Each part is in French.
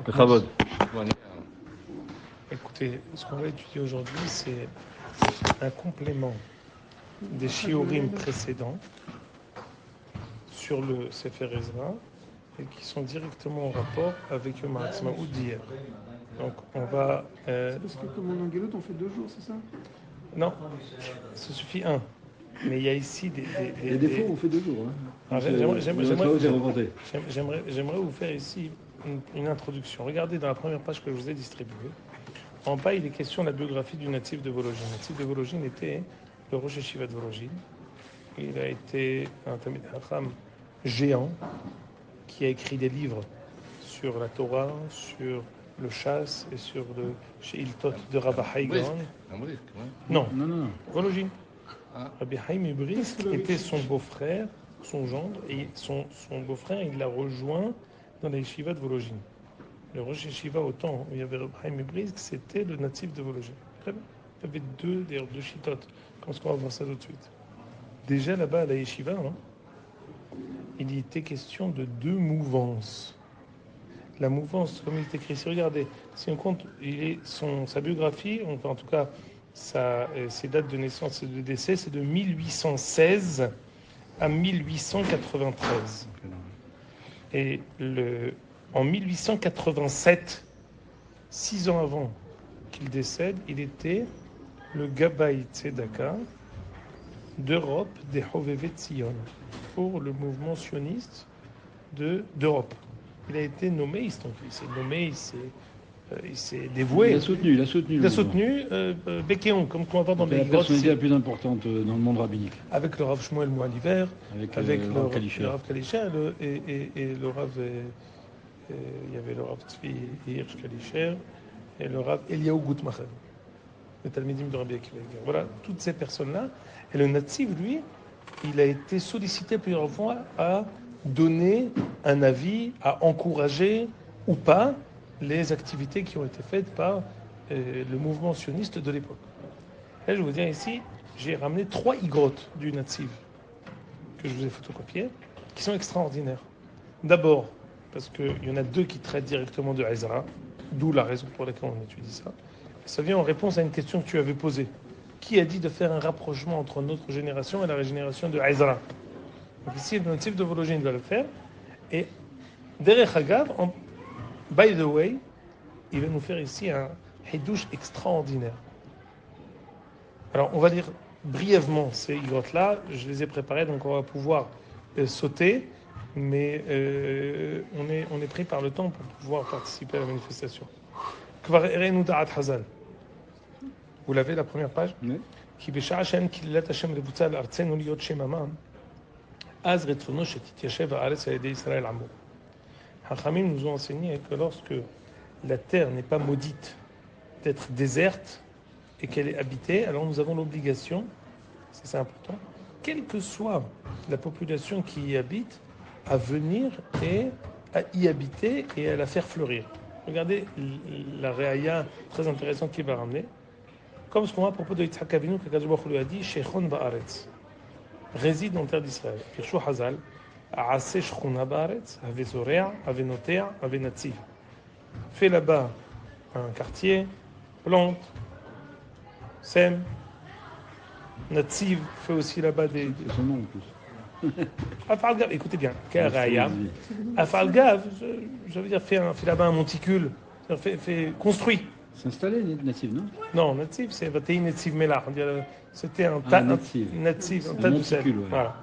בכבוד. Écoutez, ce qu'on va étudier aujourd'hui, c'est un complément des shiurim précédents sur le Sefer Ezra et qui sont directement en rapport avec le Ha'atzmaut d'hier. Donc on va... Parce que comme en Angelout, on fait 2 jours, c'est ça? Non, ça suffit un. Mais il y a ici des Et des fois, on fait 2 jours. Hein. J'aimerais vous faire ici une introduction. Regardez dans la première page que je vous ai distribuée. En bas, il est question de la biographie du natif de Vologine. Le natif de Vologine était le Rosh Yeshiva de Vologine. Il a été un Talmid Chacham géant qui a écrit des livres sur la Torah, sur le chasse et sur le Sheiltot de Rabbi Haïgan. Non, Vologine. Rabbi Haïm Brisk était son beau-frère, son gendre, et son beau-frère, il l'a rejoint dans la yeshiva de Vologine. Le Rosh Yeshiva, au temps où il y avait Rabbi Haïm Brisk, c'était le natif de Vologine. Très bien. Il y avait deux chitotes, comme ce qu'on va voir ça tout de suite. Déjà là-bas à la yeshiva, il y était question de 2 mouvances. La mouvance, comme il est écrit ici, regardez, si on compte sa biographie, en tout cas ses dates de naissance et de décès, c'est de 1816 à 1893. Et en 1887, 6 ans avant qu'il décède, il était le Gabbai Tzedaka d'Europe, des Hovevei Tzion, pour le mouvement sioniste d'Europe. Il a été nommé, il s'est nommé, il s'est dévoué. Il a soutenu Békéon, comme on va voir dans la personnalité la plus importante dans le monde rabbinique. Avec le Rav Shmuel Moaliver, avec le Rav Kalischer et le Rav... il y avait le Rav Tzvi Hirsch Kalischer et le Rav Eliaou Gutmacher, le Talmidim de Rabbi Akiva. Voilà, toutes ces personnes-là. Et le Nativ, lui, il a été sollicité plusieurs fois à donner un avis, à encourager ou pas les activités qui ont été faites par le mouvement sioniste de l'époque. Là, je vous dire ici, j'ai ramené 3 igrotes du Nativ que je vous ai photocopiées, qui sont extraordinaires. D'abord, parce qu'il y en a 2 qui traitent directement de Ezra, d'où la raison pour laquelle on étudie ça. Ça vient en réponse à une question que tu avais posée. Qui a dit de faire un rapprochement entre notre génération et la génération de Ezra? Donc ici, le Nativ de Vologine va le faire. Et Derech Hagav, by the way, il va nous faire ici un hidouche extraordinaire. Alors, on va lire brièvement ces igrotes-là. Je les ai préparées, donc on va pouvoir sauter. Mais on est pris par le temps pour pouvoir participer à la manifestation. Kvar Erenu Da'at Hazal. Vous l'avez, la première page? Ki b'sha'a she'en kilat Hashem lebutza l'artzenu liot shemama, az retzono shetitiyashev haaretz al-yedei Israël amo. Hachamim nous ont enseigné que lorsque la terre n'est pas maudite d'être déserte et qu'elle est habitée, alors nous avons l'obligation, c'est important, quelle que soit la population qui y habite, à venir et à y habiter et à la faire fleurir. Regardez la réaïa très intéressante qu'il va ramener. Comme ce qu'on voit à propos de Yitzhak Avinu, que Kadosh Baruch Hu lui a dit, Sheikhon ba'aretz, réside en terre d'Israël. Pirshu Hazal, Aase shchuna ba'aretz, ave zorea, ave notea, ave natziv. Fait là-bas un quartier, plante, sème. Natziv fait aussi là-bas des... C'est son nom en plus. Afalgav, écoutez bien, Karaya. Afalgav, je veux dire, fait là-bas un monticule, fait construit. S'installer, Nativ, non? Non, Nativ, c'est Vatei Nativ Melach. C'était un tas de sel. Voilà.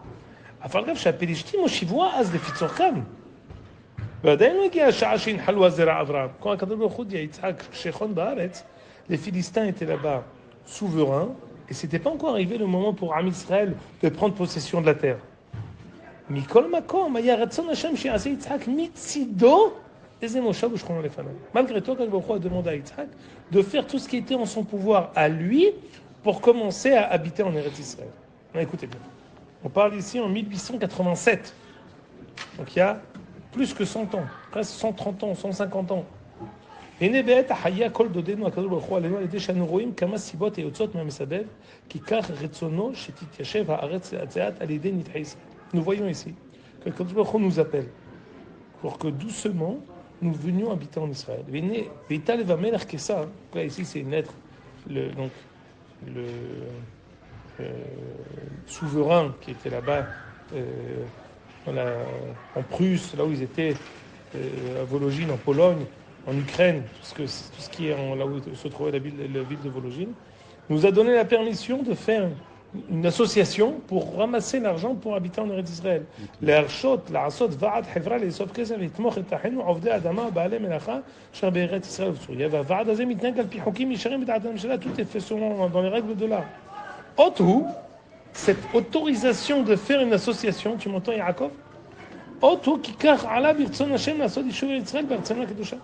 Afalgav, שהפלישתים הושיבו אז לפיצורכם. ועדיין לא הגיעה השעה שינחלו הזרע אברהם. Quand הקדוש ברוך הוא dit à Yitzhak, Sheikhon ba'aretz, les Philistins étaient là-bas souverains, et c'était pas encore arrivé le moment pour Am Israël de prendre possession de la terre. מכל מקום היה רצון השם שיעשה יצחק מצידו איזה מושב ושכונה לפניו. Malgré tout, הקדוש ברוך הוא a demandé à Yitzhak de faire tout ce qui était en son pouvoir à lui pour commencer à habiter en Eretz Israël. Écoutez bien. On parle ici en 1887. Donc il y a plus que 100 ans, presque 130 ans, 150 ans. הנה בעת החיה כל דודנו הקדוש ברוך הוא עלינו על ידי שאנו רואים כמה סיבות היוצאות מהמסבב כי כך רצונו שתתיישב הארץ לאט לאט על ידי נדחי ישראל. Nous voyons ici que le Kadosh Baruch Hu nous appelle pour que doucement nous venions habiter en Israël. Là, ici, c'est une lettre, le souverain qui était là-bas en Prusse, là où ils étaient, à Vologine, en Pologne, en Ukraine, tout ce qui est là où se trouvait la ville de Vologine, nous a donné la permission de faire une association pour ramasser l'argent pour habiter en Eretz Israël. להרשות, לעשות ועד חברה לאסוף כסף לתמוך את אחינו עובדי האדמה בעלי מלאכה אשר בארץ ישראל ובסוריה, והוועד הזה מתנהג על פי חוקים ישרים בדעת הממשלה, tout est fait selon dans les règles de l'art. Otu, cette autorisation de faire une association, tu m'entends Yaakov? Otu כי כך עלה ברצון השם לעשות יישוב ארץ ישראל בארצנו הקדושה.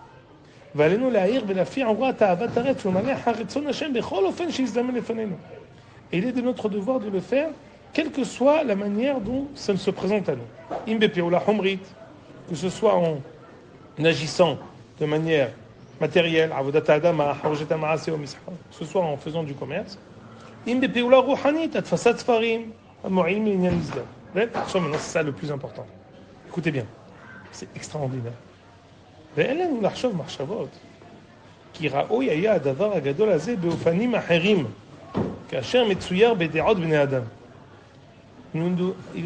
ועלינו להעיר ולהפיע עורת אהבת הארץ ולמלא אחר רצון השם בכל אופן שיזדמן לפנינו. Et il est de notre devoir de le faire, quelle que soit la manière dont ça se présente à nous. Que ce soit en agissant de manière matérielle, que ce soit en faisant du commerce. Maintenant, c'est ça le plus important. Écoutez bien, c'est extraordinaire. כי ראוי היה הדבר הגדול הזה באופנים אחרים. Il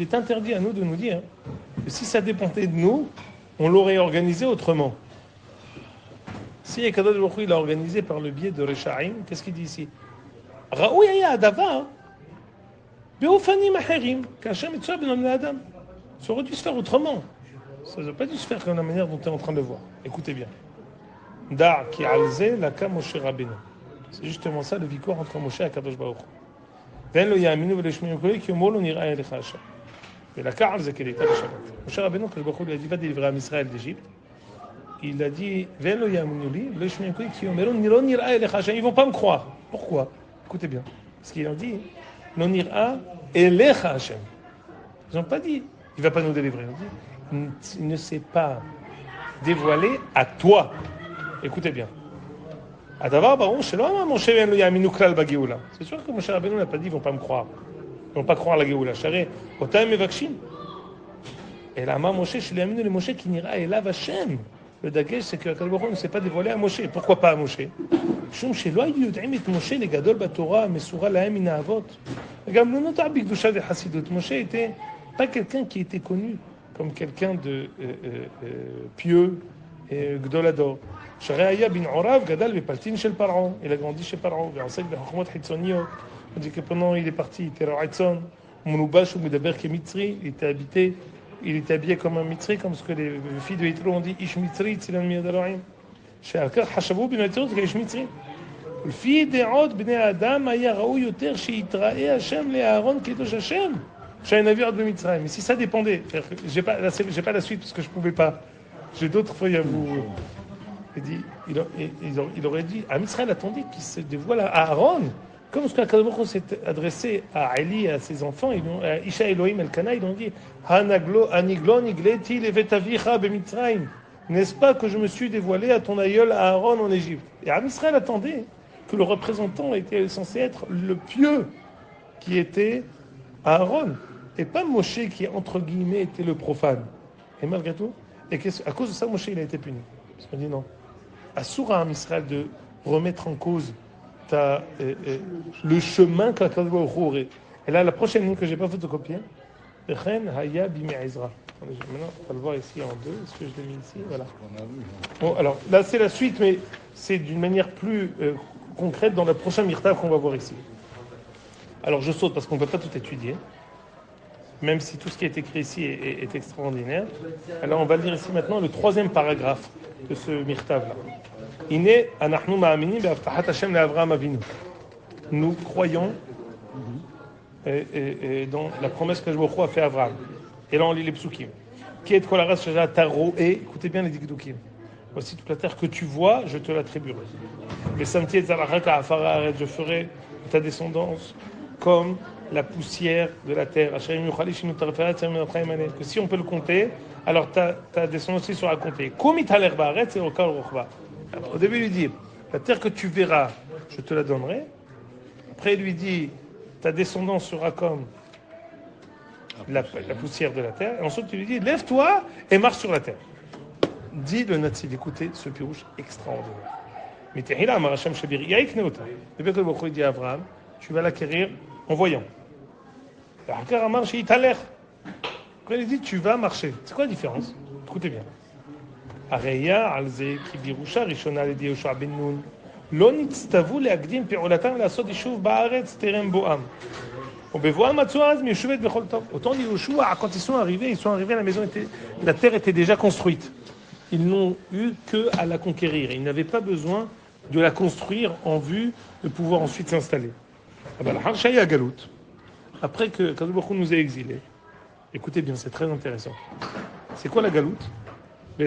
est interdit à nous de nous dire que si ça dépendait de nous, on l'aurait organisé autrement. Si Akadosh Baruch Hu l'a organisé par le biais de Rechaim, qu'est-ce qu'il dit ici? Raoui haya hadavar beofanim acherim kasher mitzvah ben adam. Ça aurait dû se faire autrement. Ça n'aurait pas dû se faire comme la manière dont tu es en train de le voir. Écoutez bien. Da ki alze laka Moshe Rabbeinu. C'est justement ça le victoire entre Moshe et Akadosh Baruch Hu. ואין לו יאמינו ולא ישמעו קולי כי אמרו לו נראה אליך השם. ולקח על זה כליטה בשבת. משה רבנו הקדוש ברוך הוא lui a dit va délivrer עם ישראל d'Égypte. Il a dit ואין לו יאמינו לי ולא ישמעו קולי כי אמרו לא נראה אליך השם. Ils vont pas me croire. Pourquoi? Écoutez bien. Parce qu'ils ont dit לא נראה אליך השם. Ils n'ont pas dit il va pas nous délivrer. Ils ont dit il ne s'est pas dévoilé à toi. Écoutez bien. הדבר ברור שלא אמר משה ואין לו יאמינו כלל בגאולה. C'est sûr que משה רבנו n'a pas dit ils vont pas me croire. Ils vont pas croire la גאולה. שהרי אותה הם מבקשים. אלא אמר משה שלא יאמינו למשה כי נראה אליו השם. Le דגש c'est que הקדוש ברוך הוא ne s'est pas dévoilé à Moshe. Pourquoi pas à Moshe? משום שלא היו יודעים את משה לגדול בתורה המסורה להם מן האבות. וגם לא נודע בקדושה וחסידות. משה était pas quelqu'un qui était connu comme quelqu'un de pieux et gdolador. שהרי היה בן עורב גדל בפלטין של פרעה, il a grandi chez פרעה, ועוסק בחוכמות חיצוניות. On dit que pendant il est parti, il était רועה צאן, מלובש ומדבר כמצרי, il était habillé comme un מצרי, comme ce que les filles de Hitler ont dit, איש מצרי צילן מיד אלוהים. שעל כך חשבו בני הציונות כאיש מצרי. לפי דעות בני האדם היה ראוי יותר שיתראה השם לאהרון קדוש השם, שהיה נביא עוד במצרים. Mais si ça dépendait, j'ai pas la suite parce que je pouvais pas. J'ai d'autres feuilles à vous. Il aurait dit, à Israël attendait qu'il se dévoile à Aaron, comme ce qu'Akadosh Baruch Hu s'est adressé à Eli et à ses enfants, à Isha Elohim Elkana, ils ont dit, Haniglo nigleti levet avicha b'Mitzrayim. N'est-ce pas que je me suis dévoilé à ton aïeul à Aaron en Égypte? Et à Israël attendait que le représentant était censé être le pieux qui était Aaron, et pas Moshe qui, entre guillemets, était le profane. Et malgré tout, à cause de ça, Moshe il a été puni. Parce qu'on dit non. Assour à Israël de remettre en cause le chemin qu'Akadosh Baruch Hu aurait. Et là, la prochaine ligne que je n'ai pas photocopiée, Maintenant, on va le voir ici en deux. Est-ce que je l'ai mis ici? Voilà. Bon, alors là, c'est la suite, mais c'est d'une manière plus concrète dans le prochain Mirtav qu'on va voir ici. Alors, je saute parce qu'on ne peut pas tout étudier, même si tout ce qui est écrit ici est extraordinaire. Alors, on va lire ici maintenant le troisième paragraphe de ce Mirtav-là. Nous croyons dans la promesse que Baruch Hu a fait à Abraham. Et là, on lit les psukim. Écoutez bien les dikdukim. Voici toute la terre que tu vois, je te l'attribuerai. Je ferai ta descendance comme la poussière de la terre. Que si on peut le compter, alors ta descendance aussi sera comptée. Au début, il lui dit, la terre que tu verras, je te la donnerai. Après, il lui dit, ta descendance sera comme la poussière de la terre. Et ensuite, il lui dit, lève-toi et marche sur la terre. dit le Nativ, écoutez ce pirouche extraordinaire. Mais Tehila, Amar Hashem Shabir, Yaïkneota. Le Bec le dit à Abraham, tu vas l'acquérir en voyant. Hakar Amar Sheitaler. Après, il dit, tu vas marcher. C'est quoi la différence? Écoutez bien. Areya, Alze, Kibirusha, Rishona, Ledi Yoshua Ben Nun. לא נצטוו להקדים פעולתם לעשות יישוב בארץ טרם בואם. ובבואם מצאו אז מיושבת בכל טוב. Autant dit Yoshua, quand ils sont arrivés, la maison était, la terre était déjà construite. Ils n'ont eu que à la conquérir. Ils n'avaient pas besoin de la construire en vue de pouvoir ensuite s'installer. Après que Kadosh Baruch Hu nous ait exilés, écoutez bien, c'est très intéressant. C'est quoi la galoute? Je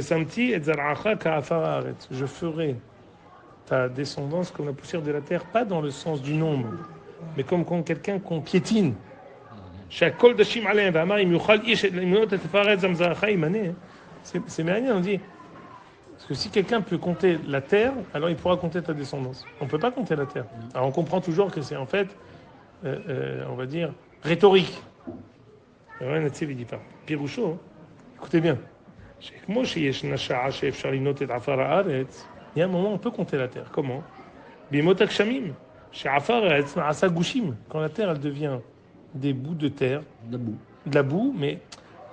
ferai ta descendance comme la poussière de la terre, pas dans le sens du nombre, mais comme quand quelqu'un qu'on piétine. C'est merveilleux, on dit. Parce que si quelqu'un peut compter la terre, alors il pourra compter ta descendance. On ne peut pas compter la terre. Alors on comprend toujours que c'est en fait, on va dire, rhétorique. Il dit pas. Piroucho, écoutez bien. Il y a un moment où on peut compter la terre. Comment? Quand la terre elle devient des bouts de terre, de la boue, mais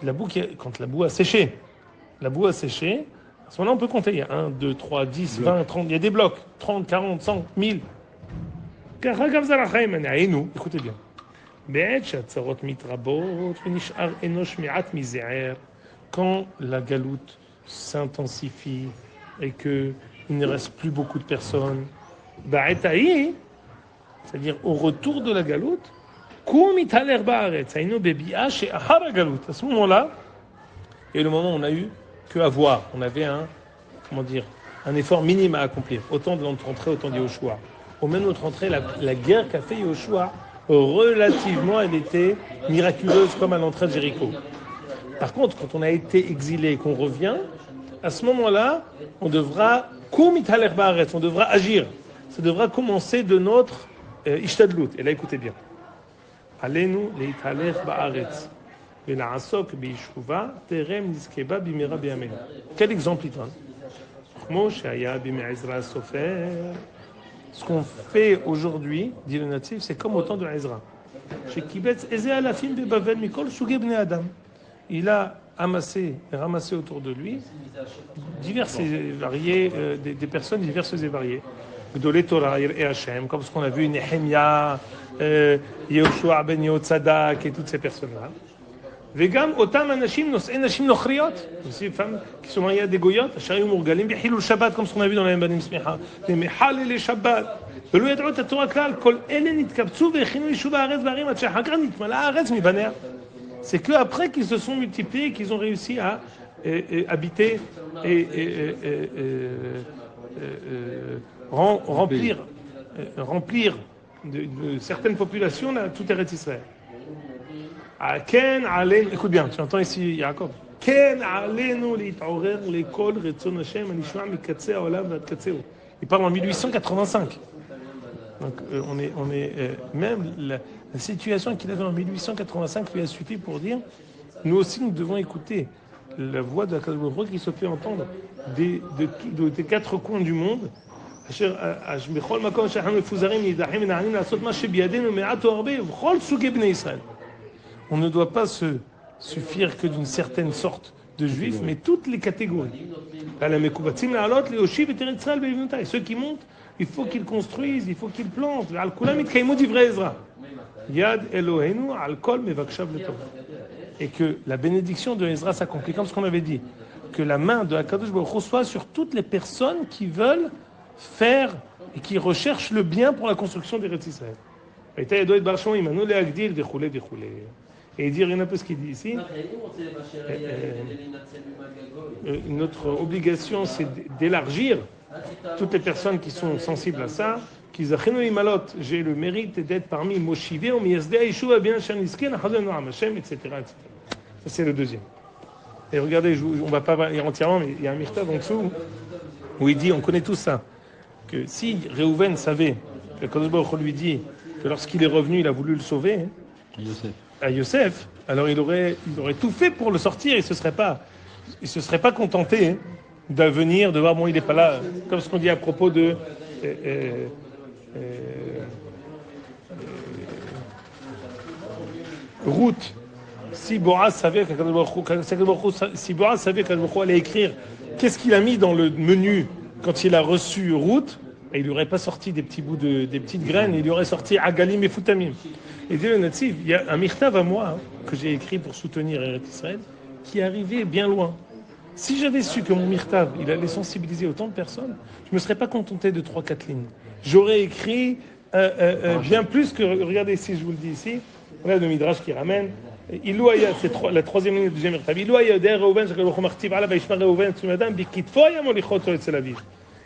de la boue quand la boue a séché. La boue a séché, à ce moment-là on peut compter. Il y a 1, 2, 3, 10, 20, 30, il y a des blocs. 30, 40, 100, 1000. Écoutez bien. Quand la galoute s'intensifie et qu'il ne reste plus beaucoup de personnes, c'est-à-dire au retour de la galoute, à ce moment-là, et le moment où on a eu que à voir, on avait un effort minime à accomplir, autant de notre entrée, autant de Yoshua. Au même notre entrée, la guerre qu'a fait Yoshua, relativement, elle était miraculeuse comme à l'entrée de Jéricho. Par contre, quand on a été exilé et qu'on revient, à ce moment-là, on devra agir. Ça devra commencer de notre ishtadlut. Et là, écoutez bien. Alenu leitaler ba'aretz vela'asok be'yishuva terem niskeba bimera be'amenu. Quel exemple il donne? Ce qu'on fait aujourd'hui, dit le natif, c'est comme au temps de Ezra. Chez Kibetz Eze alafim be'bavel mikol sugei bnei adam. Il a ramassé autour de lui diverses et variées, des personnes diverses et variées. Gdolei Torah et Hachem, comme ce qu'on a vu, Nehemia, Yehoshua ben Yehotzadak et toutes ces personnes-là. Vegam otam anashim nos'ei nashim nochriot, aussi des femmes qui sont mariées à des goyotes, asher yom murgalim b'chilul Shabbat, comme ce qu'on a vu dans la Banim Smicha, les mechal et Shabbat. ולא ידעו את התורה כלל, כל אלה נתקבצו והכינו יישוב הארץ והערים עד שאחר כך נתמלא הארץ מבניה. C'est qu'après qu'ils se sont multipliés, qu'ils ont réussi à habiter et remplir de certaines populations là, tout Eretz Israël. Écoute bien, tu entends ici Yaakov. Il parle en 1885. Donc on est même la situation qu'il avait en 1885 lui a suffi pour dire nous aussi nous devons écouter la voix de la Kadosh Baruch Hu qui se fait entendre des quatre coins du monde. On ne doit pas se suffire que d'une certaine sorte de juifs, mais toutes les catégories. Et ceux qui montent, il faut qu'ils construisent, il faut qu'ils plantent. Et que la bénédiction de Ezra s'accomplit, comme ce qu'on avait dit, que la main de Akadosh Baruch Hu soit sur toutes les personnes qui veulent faire et qui recherchent le bien pour la construction des Eretz Israël. Et dire, il y en a un peu ce qu'il dit ici. Notre obligation, c'est d'élargir toutes les personnes qui sont sensibles à ça. J'ai le mérite d'être parmi Moshivé, etc. Ça, c'est le deuxième. Et regardez, on ne va pas lire entièrement, mais il y a un mirtav en dessous où il dit, on connaît tout ça, que si Réhouven savait, que Kadosh Baruch Hu lui dit que lorsqu'il est revenu, il a voulu le sauver, à Yosef, alors il aurait tout fait pour le sortir, il se serait pas contenté d'avenir, de voir, bon, il n'est pas là, comme ce qu'on dit à propos de Ruth. Si Boaz savait qu'Akadosh allait écrire, qu'est-ce qu'il a mis dans le menu quand il a reçu Ruth, et il lui aurait pas sorti des petits bouts des petites graines, il lui aurait sorti Agalim et Foutamim. Et dit le Nativ, il y a un mirtav à moi que j'ai écrit pour soutenir Eretz Israël, qui est arrivé bien loin. Si j'avais su que mon mirtav, il allait sensibiliser autant de personnes, je me serais pas contenté de 3-4 lignes. J'aurais écrit bien plus que, regardez ici, je vous le dis ici, voilà le Midrash qui ramène. C'est la troisième ligne du deuxième mirtav.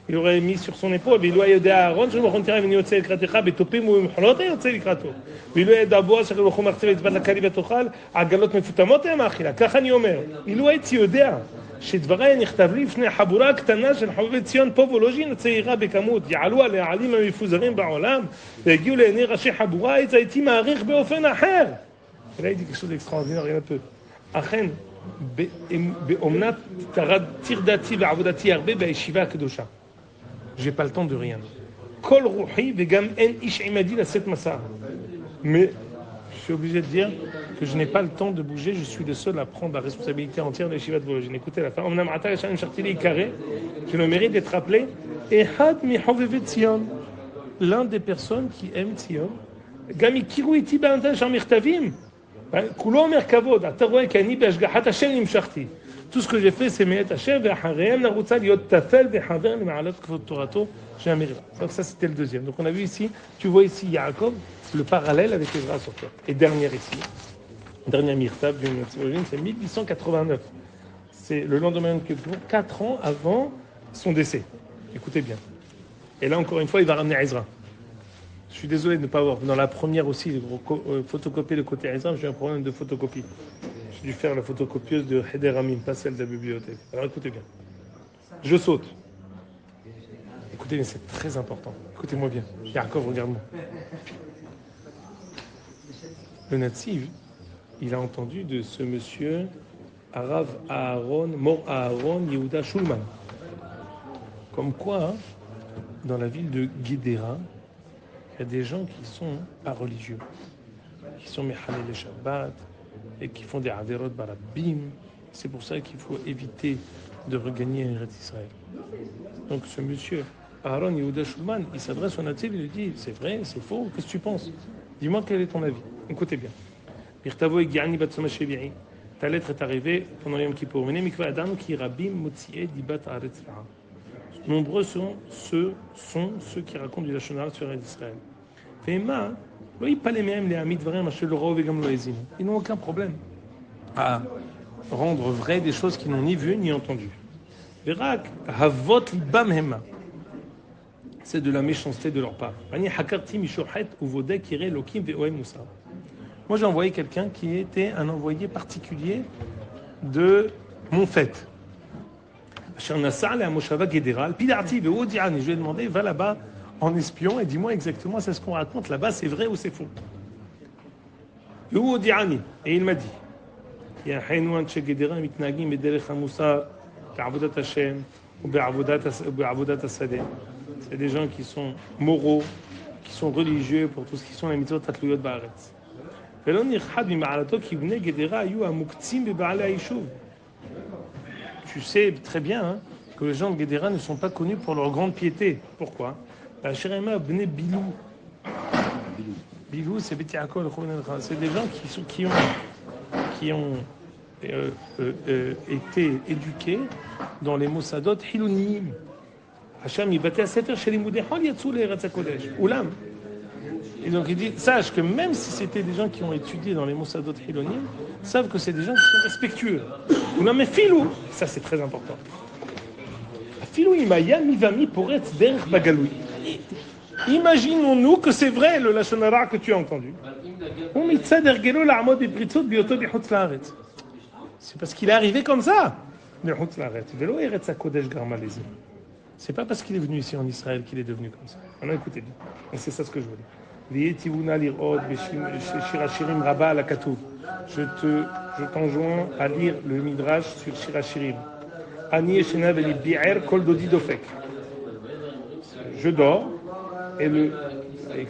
Il aurait mis sur son épaule, שדבריי נכתב לי לפני חבורה קטנה של חובבי ציון פה ולוז'ין צעירה בכמות יעלו על העלים המפוזרים בעולם והגיעו לעיני ראשי חבורה הייתי מעריך באופן אחר. là il dit quelque chose d'extraordinaire, rien un peu. אכן באומנת תרדתי ועבודתי הרבה בישיבה הקדושה. j'ai pas le temps de rien. כל רוחי וגם אין איש עמדי לשאת מסע. mais je suis obligé de dire que je n'ai pas le temps de bouger, je suis le seul à prendre la responsabilité entière de l'Yeshiva de Volozhin. Écoutez la fin. Je le mérite d'être appelé l'un des personnes qui aiment Tzion. Tout ce que j'ai fait, c'est mettre Hashem j'ai un mérite. Donc ça, c'était le deuxième. Donc on a vu ici, tu vois ici Yaakov, le parallèle avec Ezra Sofer. Et dernière mirtab du Volozhin, c'est 1889. C'est le lendemain de Kippour, 4 ans avant son décès. Écoutez bien. Et là, encore une fois, il va ramener Ezra. Je suis désolé de ne pas avoir. Dans la première aussi, photocopier le côté Ezra, j'ai eu un problème de photocopie. J'ai dû faire la photocopieuse de Heder Amim, pas celle de la bibliothèque. Alors écoutez bien. Je saute. Écoutez, mais c'est très important. Écoutez-moi bien. Yaakov, regarde-moi. Le Nativ, il a entendu de ce monsieur Arav Aaron, Mor Aaron Yehuda Shulman. Comme quoi, dans la ville de Guédéra, il y a des gens qui sont pas religieux, qui sont Mechalel le Shabbat et qui font des Averot Barabim. C'est pour ça qu'il faut éviter de regagner Eretz Israël. Donc ce monsieur Aaron Yehuda Shulman, il s'adresse au Nativ, il lui dit, c'est vrai, c'est faux, qu'est-ce que tu penses? Dis-moi quel est ton avis. Écoutez bien. Ta lettre est arrivée pendant Yom Kippour. Nombreux sont ceux qui racontent du Lachon Hara sur Israël. Ils n'ont aucun problème à rendre vrai des choses qu'ils n'ont ni vues ni entendues. C'est de la méchanceté de leur part. Moi, j'ai envoyé quelqu'un qui était un envoyé particulier de mon fait. Je lui ai demandé, va là-bas en espion et dis-moi exactement c'est ce qu'on raconte là-bas, c'est vrai ou c'est faux. Et il m'a dit, c'est des gens qui sont moraux, qui sont religieux pour tout ce qui sont les mitzvot tatluyot ba'aretz. Tu sais très bien hein, que les gens de Guédéra ne sont pas connus pour leur grande piété. Pourquoi? Bilou, c'est Beti Yaakov, c'est des gens qui ont été éduqués dans les Mossadot Hilonim. Hacham, il battait à 7 heures chez les Moudéhol, Yatsou, les Eretz HaKodesh. Oulam. Et donc il dit, sache que même si c'était des gens qui ont étudié dans les Mossadot Hilonim, savent que c'est des gens qui sont respectueux. Oulam, mais Filou, ça c'est très important. Filou, imaya, mivami, poretz, derech, bagaloui. Imaginons-nous que c'est vrai le Lachon Hara que tu as entendu. C'est parce qu'il est arrivé comme ça. C'est pas parce qu'il est venu ici en Israël qu'il est devenu comme ça. Alors écoutez bien, et c'est ça ce que je veux dire. Je t'enjoins à lire le Midrash sur Shir HaShirim. Ani Yeshena Veli Bi'er Kol Dodi Dofek. Je dors, et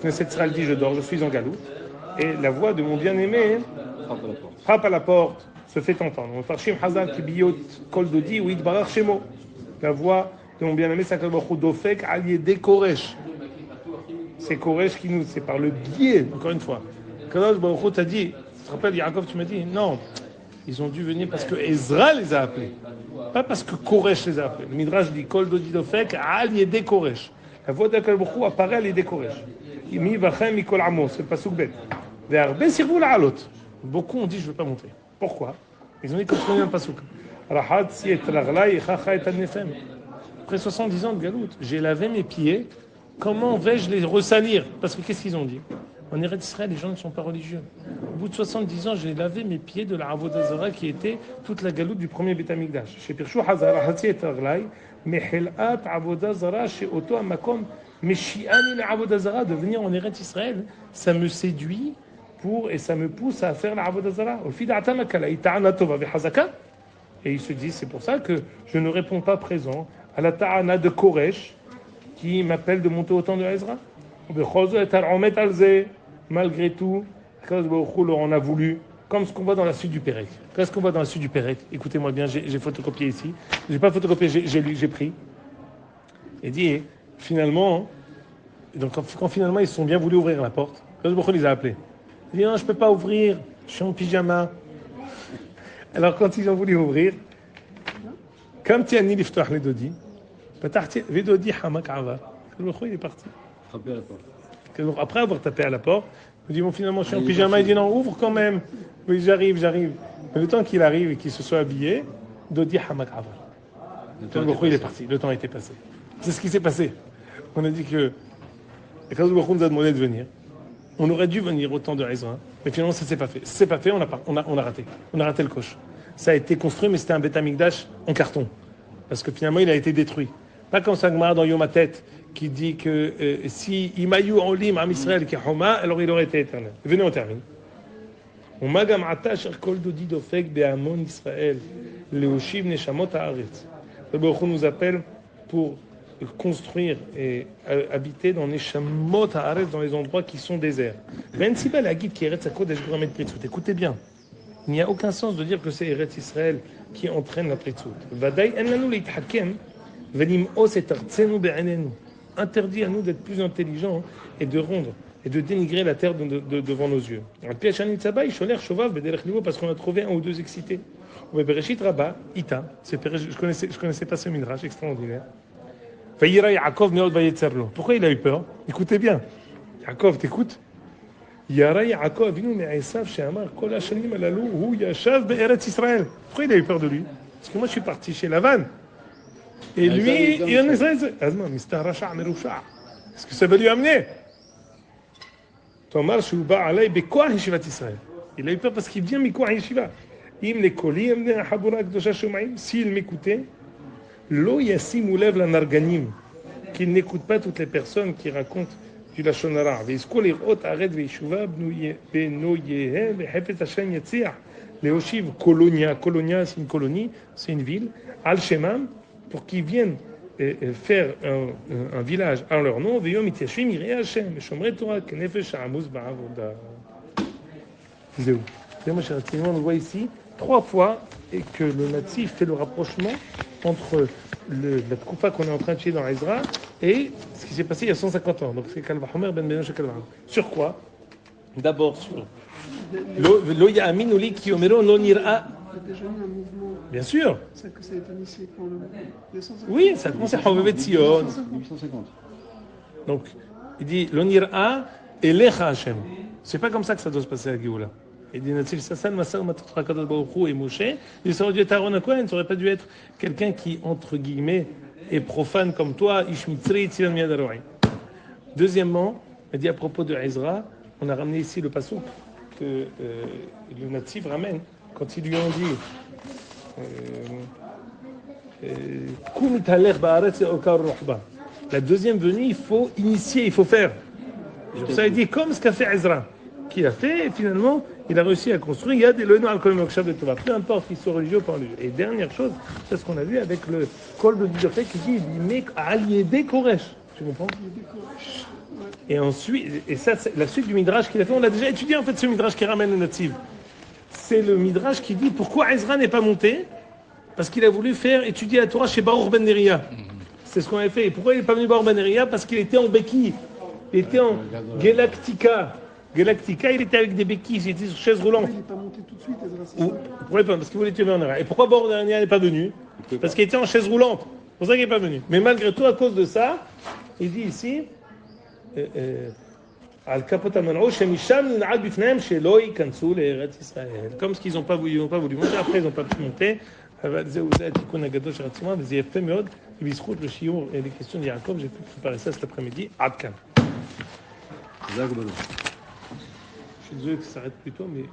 Knesset Israël dit je dors, je suis en galoute, et la voix de mon bien-aimé frappe à la porte, se fait entendre. Farshim Hazal Kibiyot Kol Dodi ou Idbarach Shemo. La voix de mon bien-aimé Sakal Baruch Dofek Al Yedei Koresh. C'est Koresh qui nous, c'est par le biais, encore une fois. Kadosh Baruch Hu t'a dit, tu te rappelles, Yaakov, tu m'as dit, non, ils ont dû venir parce que Ezra les a appelés, pas parce que Koresh les a appelés. Le Midrash dit Kol Dodi Dofek Al Yedei Koresh. La voix d'Akadosh Baruch Hu apparaît à Yedei Koresh. Mi Vachem Mikol Amo, c'est le pasuk bet. Ve'arbe sirvu la'alot. Beaucoup ont dit, je ne veux pas monter. Pourquoi? Ils ont dit, continuez dans le pasuk. Rahat si et raglai chacha et adnefem. Après 70 ans de galoute, j'ai lavé mes pieds. Comment vais-je les ressalir? Parce que qu'est-ce qu'ils ont dit? En Eretz Israël, les gens ne sont pas religieux. Au bout de 70 ans, j'ai lavé mes pieds de la Avodah Zara qui était toute la galoute du premier Beth Amikdash. Chez Pirshu Hazar, Hati et Raglai, Mehilat Avodah Zara, chez Oto Amakom, Meshiani la Avodah Zara, de venir en Eretz Israël, ça me séduit et ça me pousse à faire la Avodah Zara. Au fil d'Atamakala, Ita'ana Tova Vehazaka. Et il se dit, c'est pour ça que je ne réponds pas présent à la Ta'ana de Koresh qui m'appelle de monter au temps de Ezra. Malgré tout, leur en a voulu, comme ce qu'on voit dans la suite du Pérec. Qu'est-ce qu'on voit dans la suite du Pérec? Écoutez-moi bien, j'ai photocopié ici. J'ai pas photocopié, j'ai pris. Et dit, finalement, donc quand finalement ils se sont bien voulu ouvrir la porte, il les a appelés. Il dit, non, je peux pas ouvrir, je suis en pyjama. Alors quand ils ont voulu ouvrir, comme Tiani Liftah les Dodi, Vedodi Hamak Ava, il est parti. Frapper à la porte. Après avoir tapé à la porte, il dit bon finalement je suis en pyjama, il dit non ouvre quand même. Oui j'arrive. Mais le temps qu'il arrive et qu'il se soit habillé, Dodi Hamak Ava. Il est parti, le temps était passé. C'est ce qui s'est passé. On a dit que quand nous a demandé de venir, on aurait dû venir au temps de Ezra, mais finalement ça ne s'est pas fait. Ça ne s'est pas fait, on a raté. On a raté le coche. Ça a été construit, mais c'était un Beth Amikdash en carton. Parce que finalement il a été détruit. Pas comme Sagmar dans Yom HaTet, qui dit que si Imayu Olim Am Israël qui Homa, alors il aurait été éternel. Venez, on termine. On magam atash kol dodi dofek be'amon Israël leoshiv neshamot haaretz. Le Baruch Hu nous appelle pour construire et habiter dans neshamot haaretz, dans les endroits qui sont déserts. Ben siba la guide qui eretz hakodesh goramet pritzut. Écoutez bien. Il n'y a aucun sens de dire que c'est Eretz Israël qui entraîne la pritzut. Vadaï en lanu leithakem velim'os et artzenu be'enenu. Interdit à nous d'être plus intelligents et de rendre et de dénigrer la terre devant nos yeux. Parce qu'on a trouvé un ou deux excités. Je connaissais pas ce midrash extraordinaire. Pourquoi il a eu peur? Écoutez bien. Yaakov, t'écoutes? Pourquoi il a eu peur de lui? Parce que moi je suis parti chez Lavan. Et lui, il en est ce que ça va lui amener. Il a eu peur parce qu'il vient Mikoah Yeshiva. S'il m'écoutait, lo yasim ulev la narganim, qu'il n'écoute pas toutes les personnes qui racontent du Lashon Hara. Colonia, c'est une colonie, c'est une ville. Al-Shemam, pour qu'ils viennent faire un village en leur nom, on voit ici 3 fois et que le natif fait le rapprochement entre la Tkufa qu'on est en train de chier dans Ezra et ce qui s'est passé il y a 150 ans. Donc c'est Kalvahomer ben Benosh Kalvahomer. Sur quoi? D'abord sur Lo Ya'aminu li ki omero lo nir'a. Déjà eu un mouvement. Bien sûr. C'est que ça a été initié quand le 150. Oui, ça commence à Havevet Sion. 1850. Donc, il dit l'onira et lecha Hashem. C'est pas comme ça que ça doit se passer à Géoula. Il dit Natsil Sassan, Massa, Matatra Kadosh Baruch Hu et Moshe. Il ça aurait dû être Aaron Cohen, ça aurait pas dû être quelqu'un qui, entre guillemets, est profane comme toi, Ishmitzri, Tzilan Miyad Aroï. Deuxièmement, il dit à propos de Ezra, on a ramené ici le passouk que le natif ramène quand ils lui ont dit la deuxième venue, il faut initier, il faut faire. Pour ça, il dit comme ce qu'a fait Ezra, qui a fait, et finalement, il a réussi à construire. Il y a des Loïno al-Kol Mokshav de Tova. Peu importe qu'ils soient religieux ou pas religieux. Et dernière chose, c'est ce qu'on a vu avec le Kol de Didofek qui dit mais Aliédé Koresh. Tu comprends? Et ensuite, et ça, c'est la suite du Midrash qu'il a fait. On l'a déjà étudié en fait ce Midrash qui ramène le Nativ. C'est le Midrash qui dit pourquoi Ezra n'est pas monté. Parce qu'il a voulu faire étudier la Torah chez Baruch ben Neria. C'est ce qu'on avait fait. Et pourquoi il n'est pas venu Baruch ben Neria? Parce qu'il était en béquille. Il était en Galactica. Galactica, il était avec des béquilles, il était sur chaise roulante. Il n'est pas monté tout de suite, Ezra, c'est Pourquoi pas? Parce qu'il voulait tuer ben Neria. Et pourquoi Baruch ben Neria n'est pas venu? Parce qu'il était en chaise roulante. C'est pour ça qu'il n'est pas venu. Mais malgré tout, à cause de ça, il dit ici comme ce qu'ils n'ont pas voulu monter, après ils n'ont pas pu monter. זה התיקון הגדול של עצמם, וזה יפה מאוד, ובזכות לשיעור les questions de Yaakov, j'ai pu préparer ça cet après-midi. עד כאן. Je suis désolé que ça s'arrête plus tôt, mais